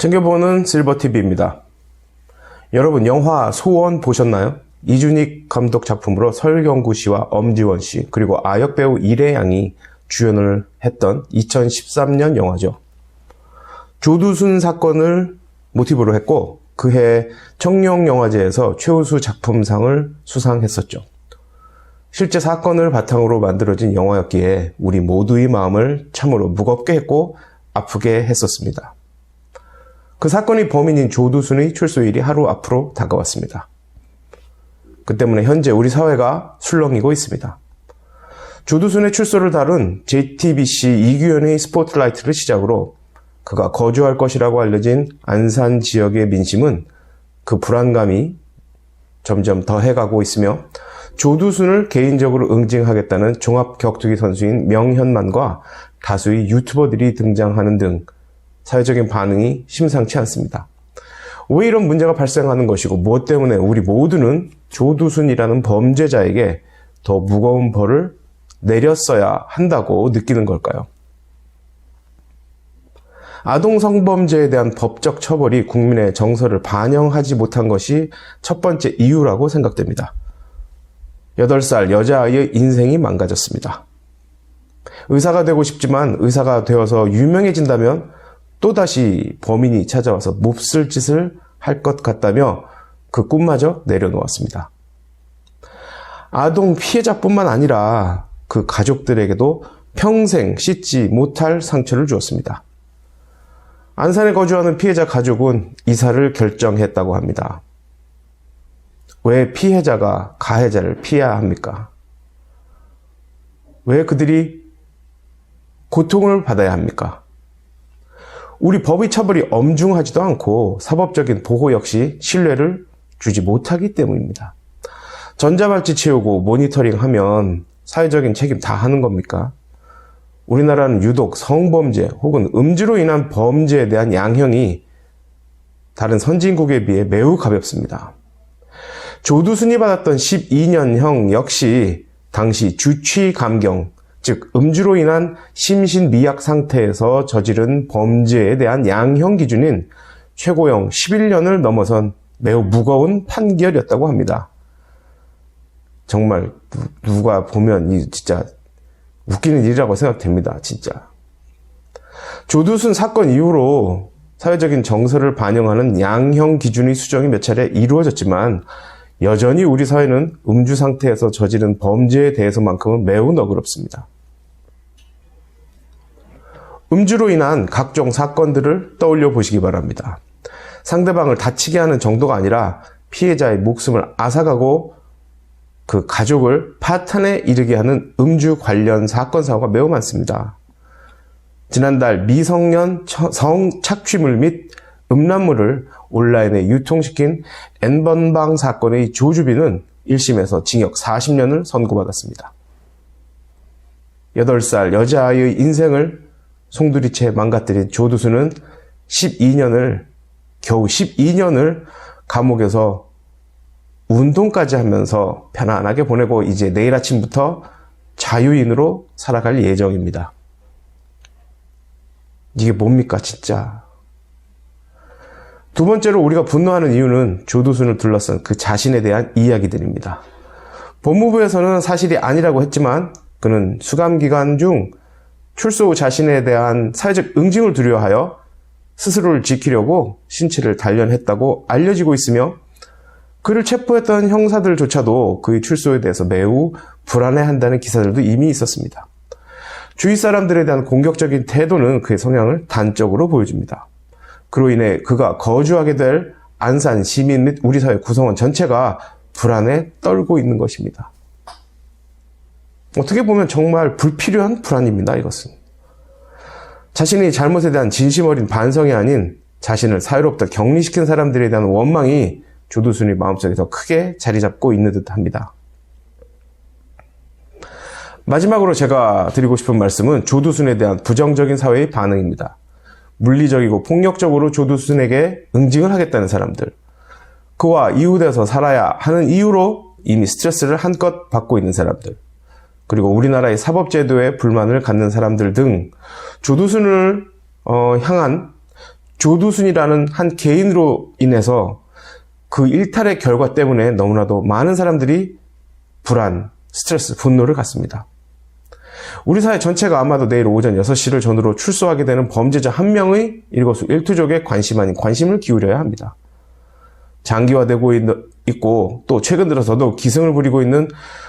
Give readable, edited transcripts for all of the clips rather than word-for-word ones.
챙겨보는 실버TV입니다. 여러분 영화 소원 보셨나요? 이준익 감독 작품으로 설경구 씨와 엄지원 씨 그리고 아역 배우 이래양이 주연을 했던 2013년 영화죠. 조두순 사건을 모티브로 했고 그해 청룡영화제에서 최우수 작품상을 수상했었죠. 실제 사건을 바탕으로 만들어진 영화였기에 우리 모두의 마음을 참으로 무겁게 했고 아프게 했었습니다. 그 사건의 범인인 조두순의 출소일이 하루 앞으로 다가왔습니다. 그 때문에 현재 우리 사회가 술렁이고 있습니다. 조두순의 출소를 다룬 JTBC 이규현의 스포트라이트를 시작으로 그가 거주할 것이라고 알려진 안산 지역의 민심은 그 불안감이 점점 더해가고 있으며 조두순을 개인적으로 응징하겠다는 종합격투기 선수인 명현만과 다수의 유튜버들이 등장하는 등 사회적인 반응이 심상치 않습니다. 왜 이런 문제가 발생하는 것이고 무엇 때문에 우리 모두는 조두순이라는 범죄자에게 더 무거운 벌을 내렸어야 한다고 느끼는 걸까요? 아동 성범죄에 대한 법적 처벌이 국민의 정서를 반영하지 못한 것이 첫 번째 이유라고 생각됩니다. 8살 여자아이의 인생이 망가졌습니다. 의사가 되고 싶지만 의사가 되어서 유명해진다면 또다시 범인이 찾아와서 몹쓸 짓을 할 것 같다며 그 꿈마저 내려놓았습니다. 아동 피해자뿐만 아니라 그 가족들에게도 평생 씻지 못할 상처를 주었습니다. 안산에 거주하는 피해자 가족은 이사를 결정했다고 합니다. 왜 피해자가 가해자를 피해야 합니까? 왜 그들이 고통을 받아야 합니까? 우리 법의 처벌이 엄중하지도 않고 사법적인 보호 역시 신뢰를 주지 못하기 때문입니다. 전자발찌 채우고 모니터링하면 사회적인 책임 다 하는 겁니까? 우리나라는 유독 성범죄 혹은 음주로 인한 범죄에 대한 양형이 다른 선진국에 비해 매우 가볍습니다. 조두순이 받았던 12년형 역시 당시 주취감경, 즉 음주로 인한 심신미약 상태에서 저지른 범죄에 대한 양형 기준인 최고형 11년을 넘어선 매우 무거운 판결이었다고 합니다. 정말 누가 보면 이 진짜 웃기는 일이라고 생각됩니다. 진짜. 조두순 사건 이후로 사회적인 정서를 반영하는 양형 기준의 수정이 몇 차례 이루어졌지만 여전히 우리 사회는 음주 상태에서 저지른 범죄에 대해서만큼은 매우 너그럽습니다. 음주로 인한 각종 사건들을 떠올려 보시기 바랍니다. 상대방을 다치게 하는 정도가 아니라 피해자의 목숨을 앗아가고 그 가족을 파탄에 이르게 하는 음주 관련 사건 사고가 매우 많습니다. 지난달 미성년 성착취물 및 음란물을 온라인에 유통시킨 N번방 사건의 조주빈은 1심에서 징역 40년을 선고받았습니다. 8살 여자아이의 인생을 송두리째 망가뜨린 조두순은 겨우 12년을 감옥에서 운동까지 하면서 편안하게 보내고 이제 내일 아침부터 자유인으로 살아갈 예정입니다. 이게 뭡니까 진짜. 두 번째로 우리가 분노하는 이유는 조두순을 둘러싼 그 자신에 대한 이야기들입니다. 법무부에서는 사실이 아니라고 했지만 그는 수감기간 중 출소 후 자신에 대한 사회적 응징을 두려워하여 스스로를 지키려고 신체를 단련했다고 알려지고 있으며 그를 체포했던 형사들조차도 그의 출소에 대해서 매우 불안해한다는 기사들도 이미 있었습니다. 주위 사람들에 대한 공격적인 태도는 그의 성향을 단적으로 보여줍니다. 그로 인해 그가 거주하게 될 안산 시민 및 우리 사회 구성원 전체가 불안에 떨고 있는 것입니다. 어떻게 보면 정말 불필요한 불안입니다. 이것은. 자신의 잘못에 대한 진심 어린 반성이 아닌 자신을 사회로부터 격리시킨 사람들에 대한 원망이 조두순의 마음속에 더 크게 자리 잡고 있는 듯합니다. 마지막으로 제가 드리고 싶은 말씀은 조두순에 대한 부정적인 사회의 반응입니다. 물리적이고 폭력적으로 조두순에게 응징을 하겠다는 사람들, 그와 이웃에서 살아야 하는 이유로 이미 스트레스를 한껏 받고 있는 사람들, 그리고 우리나라의 사법제도에 불만을 갖는 사람들 등 조두순을 향한 조두순이라는 한 개인으로 인해서 그 일탈의 결과 때문에 너무나도 많은 사람들이 불안, 스트레스, 분노를 갖습니다. 우리 사회 전체가 아마도 내일 오전 6시를 전후로 출소하게 되는 범죄자 한 명의 일거수일투족에 관심 아닌 관심을 기울여야 합니다. 장기화되고 있고 또 최근 들어서도 기승을 부리고 있는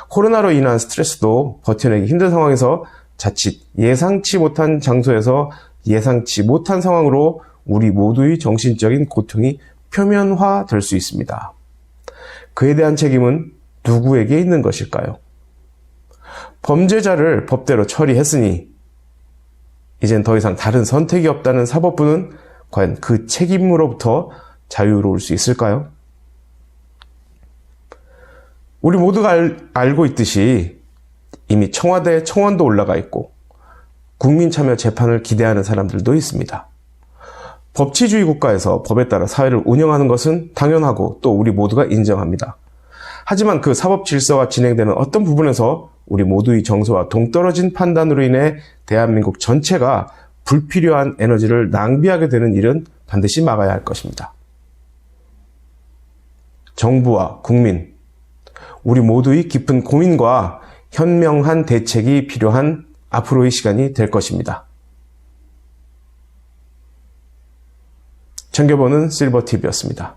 코로나로 인한 스트레스도 버텨내기 힘든 상황에서 자칫 예상치 못한 장소에서 예상치 못한 상황으로 우리 모두의 정신적인 고통이 표면화될 수 있습니다. 그에 대한 책임은 누구에게 있는 것일까요? 범죄자를 법대로 처리했으니 이젠 더 이상 다른 선택이 없다는 사법부는 과연 그 책임으로부터 자유로울 수 있을까요? 우리 모두가 알고 있듯이 이미 청와대 청원도 올라가 있고 국민참여 재판을 기대하는 사람들도 있습니다. 법치주의 국가에서 법에 따라 사회를 운영하는 것은 당연하고 또 우리 모두가 인정합니다. 하지만 그 사법 질서가 진행되는 어떤 부분에서 우리 모두의 정서와 동떨어진 판단으로 인해 대한민국 전체가 불필요한 에너지를 낭비하게 되는 일은 반드시 막아야 할 것입니다. 정부와 국민, 우리 모두의 깊은 고민과 현명한 대책이 필요한 앞으로의 시간이 될 것입니다. 챙겨보는 실버TV였습니다.